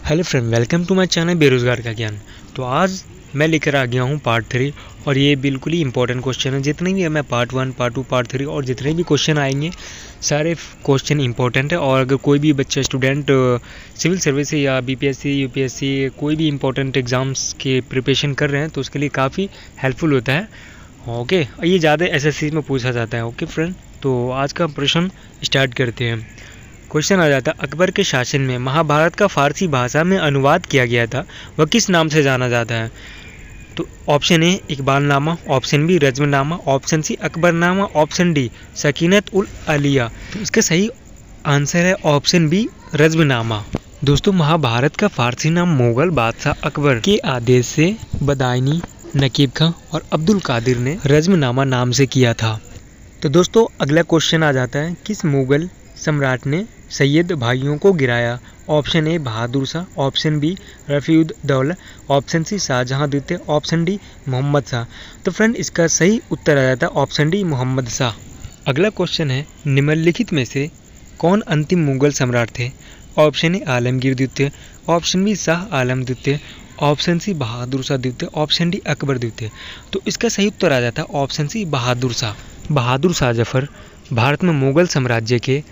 Hello friend, welcome to my channel बेरोज़गार का ज्ञान। तो आज मैं लेकर आ गया हूँ पार्ट 3 और ये बिल्कुल ही इंपॉर्टेंट क्वेश्चन है। जितने भी मैं पार्ट 1, पार्ट 2, पार्ट 3 और जितने भी क्वेश्चन आएंगे सारे क्वेश्चन इंपॉर्टेंट है। और अगर कोई भी बच्चा स्टूडेंट सिविल सर्विस या बीपीएससी, यूपीएससी कोई भी इंपॉर्टेंट एग्ज़ाम्स के प्रिपरेशन कर रहे हैं तो उसके लिए काफ़ी हेल्पफुल होता है। ओके, ये ज़्यादा एसएससी में पूछा जाता है। ओके फ्रेंड, तो आज का प्रश्न स्टार्ट करते हैं। क्वेश्चन आ जाता है, अकबर के शासन में महाभारत का फारसी भाषा में अनुवाद किया गया था, वह किस नाम से जाना जाता है? तो option A Iqbalnama, option B Razmnama, option C Akbarnama, option D Sakinat ul Aliya. तो इसका सही आंसर है ऑप्शन बी रज़्मनामा। दोस्तों, महाभारत का फारसी नाम मुगल बादशाह अकबर के आदेश से बदायूनी, नकीब खां और अब्दुल कादिर ने रज़्मनामा नाम से किया था। तो दोस्तों, अगला क्वेश्चन आ जाता है, किस मुगल सम्राट ने सैयद भाइयों को गिराया? Option A Bahadur Shah, option B Rafi ud Daula, option C Shah Jahan द्वितीय, ऑप्शन डी मोहम्मद शाह। तो फ्रेंड, इसका सही उत्तर आ जाता है ऑप्शन डी मोहम्मद शाह। अगला क्वेश्चन है, निम्नलिखित में से कौन अंतिम मुगल सम्राट थे? ऑप्शन ए आलमगीर द्वितीय, ऑप्शन बी शाह आलम द्वितीय, ऑप्शन सी बहादुर शाह द्वितीय, ऑप्शन डी अकबर द्वितीय। तो इसका सही उत्तर आ जाता है ऑप्शन सी बहादुर शाह। बहादुर शाह जफर भारत में मुगल साम्राज्य के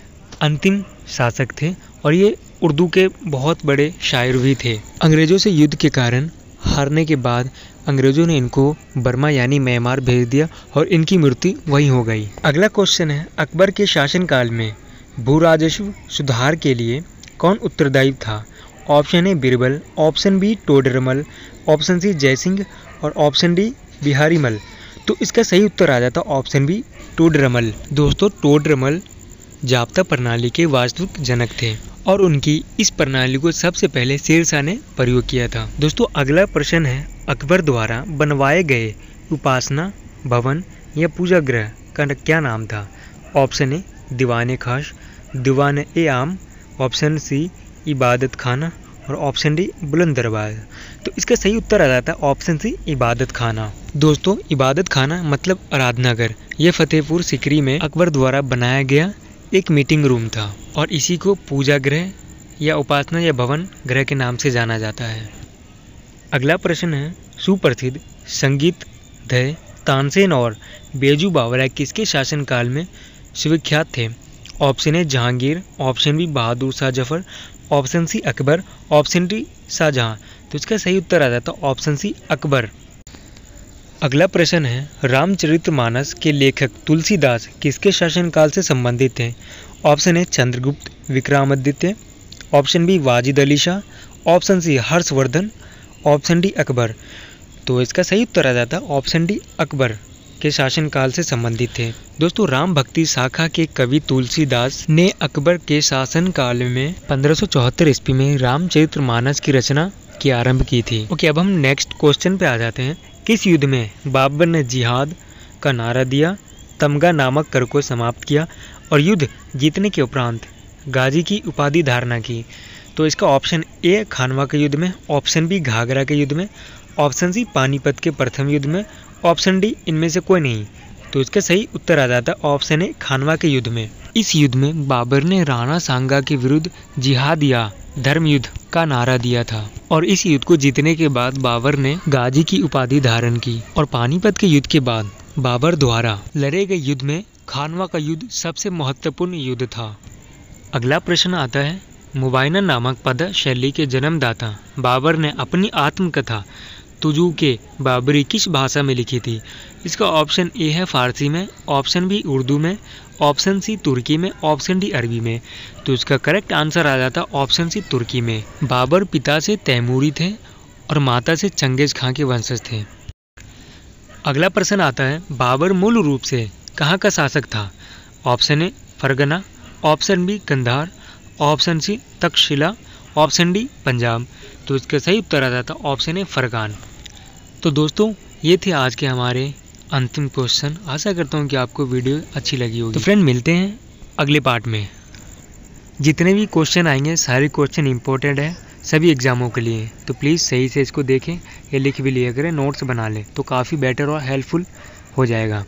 अंतिम शासक थे और ये उर्दू के बहुत बड़े शायर भी थे। अंग्रेज़ों से युद्ध के कारण हारने के बाद अंग्रेज़ों ने इनको बर्मा यानी म्यांमार भेज दिया और इनकी मृत्यु वहीं हो गई। अगला क्वेश्चन है, अकबर के शासनकाल में भू राजस्व सुधार के लिए कौन उत्तरदायी था? Option A Birbal, option B Todarmal, option C Jaisingh और ऑप्शन डी बिहारीमल। तो इसका सही उत्तर आ जाता ऑप्शन बी टोडरमल। दोस्तों, टोडरमल जाब्ता प्रणाली के वास्तविक जनक थे और उनकी इस प्रणाली को सबसे पहले शेरशाह ने प्रयोग किया था। दोस्तों, अगला प्रश्न है, अकबर द्वारा बनवाए गए उपासना भवन या पूजा गृह का क्या नाम था? ऑप्शन ए दीवान खास, दीवान ए आम, ऑप्शन सी इबादत खाना और ऑप्शन डी बुलंद दरबार। तो इसका सही उत्तर आ जाता है ऑप्शन सी इबादत खाना। दोस्तों, इबादत खाना मतलब आराधना घर, यह फतेहपुर सीकरी में अकबर द्वारा बनाया गया एक मीटिंग रूम था और इसी को पूजा गृह या उपासना या भवन गृह के नाम से जाना जाता है। अगला प्रश्न है, सुप्रसिद्ध संगीत ध्याय तानसेन और बेजू बावरा किसके शासनकाल में सुविख्यात थे? Option A Jahangir, option B Bahadur Shah Zafar, option C Akbar, option D Shahjahan. तो इसका सही उत्तर आ जाता है ऑप्शन सी अकबर। अगला प्रश्न है, रामचरितमानस के लेखक तुलसीदास किसके शासनकाल से संबंधित थे? Option A Chandragupta Vikramaditya, option B Wajid Ali Shah, option C Harshavardhan, option D Akbar. तो इसका सही उत्तर आ जाता है ऑप्शन डी अकबर के शासनकाल से संबंधित थे। दोस्तों, राम भक्ति शाखा के कवि तुलसीदास ने अकबर के शासनकाल में 1574 ईस्वी में रामचरितमानस की रचना की आरंभ की थी। ओके, अब हम नेक्स्ट क्वेश्चन पे आ जाते हैं। किस युद्ध में बाबर ने जिहाद का नारा दिया, तमगा नामक कर को समाप्त किया और युद्ध जीतने के उपरांत गाजी की उपाधि धारणा की? तो इसका ऑप्शन ए खानवा के युद्ध में, ऑप्शन बी घाघरा के युद्ध में, ऑप्शन सी पानीपत के प्रथम युद्ध में, ऑप्शन डी इनमें से कोई नहीं। तो इसका सही उत्तर आ जाता है ऑप्शन ए खानवा के युद्ध में। इस युद्ध में बाबर ने राणा सांगा के विरुद्ध जिहाद या धर्म युद्ध का नारा दिया था और इस युद्ध को जीतने के बाद बाबर ने गाजी की उपाधि धारण की और पानीपत के युद्ध के बाद बाबर द्वारा लड़े गए युद्ध में खानवा का युद्ध सबसे महत्वपूर्ण युद्ध था। अगला प्रश्न आता है, मुबाइना नामक पद शैली के जन्मदाता बाबर ने अपनी आत्मकथा तुजू के बाबरी किस भाषा में लिखी थी? इसका ऑप्शन ए है फारसी में, ऑप्शन बी उर्दू में, ऑप्शन सी तुर्की में, ऑप्शन डी अरबी में। तो इसका करेक्ट आंसर आ जाता ऑप्शन सी तुर्की में। बाबर पिता से तैमूरी थे और माता से चंगेज खां के वंशज थे। अगला प्रश्न आता है, बाबर मूल रूप से कहाँ का शासक था? Option A Fergana, option B Kandahar, option C Taxila, option D Punjab. तो इसका सही उत्तर आ जाता ऑप्शन ए फरगान। तो दोस्तों, ये थे आज के हमारे अंतिम क्वेश्चन। आशा करता हूँ कि आपको वीडियो अच्छी लगी होगी। तो फ्रेंड, मिलते हैं अगले पार्ट में। जितने भी क्वेश्चन आएंगे सारे क्वेश्चन इंपॉर्टेंट है सभी एग्जामों के लिए, तो प्लीज़ सही से इसको देखें या लिख भी लिया करें, नोट्स बना लें तो काफ़ी बेटर और हेल्पफुल हो जाएगा।